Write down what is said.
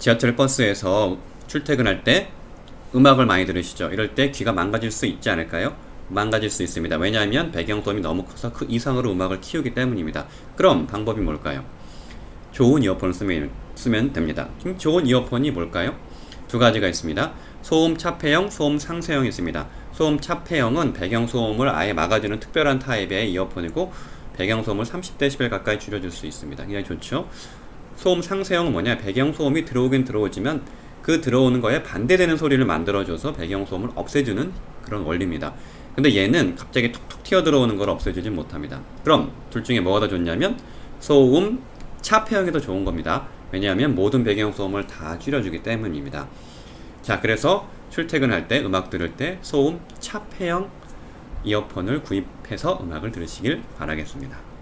지하철 버스에서 출퇴근할 때 음악을 많이 들으시죠? 이럴 때 귀가 망가질 수 있지 않을까요? 망가질 수 있습니다. 왜냐하면 배경소음이 너무 커서 그 이상으로 음악을 키우기 때문입니다. 그럼 방법이 뭘까요? 좋은 이어폰을 쓰면 됩니다. 좋은 이어폰이 뭘까요? 두 가지가 있습니다. 소음 차폐형, 소음 상쇄형이 있습니다. 소음 차폐형은 배경소음을 아예 막아주는 특별한 타입의 이어폰이고 배경소음을 30dB 가까이 줄여줄 수 있습니다. 굉장히 좋죠? 소음 상쇄형은 뭐냐? 배경소음이 들어오긴 들어오지만 그 들어오는 거에 반대되는 소리를 만들어줘서 배경소음을 없애주는 그런 원리입니다. 근데 얘는 갑자기 톡톡 튀어 들어오는 걸 없애주지 못합니다. 그럼 둘 중에 뭐가 더 좋냐면 소음 차폐형이 더 좋은 겁니다. 왜냐하면 모든 배경소음을 다 줄여주기 때문입니다. 자, 그래서 출퇴근할 때 음악 들을 때 소음 차폐형 이어폰을 구입해서 음악을 들으시길 바라겠습니다.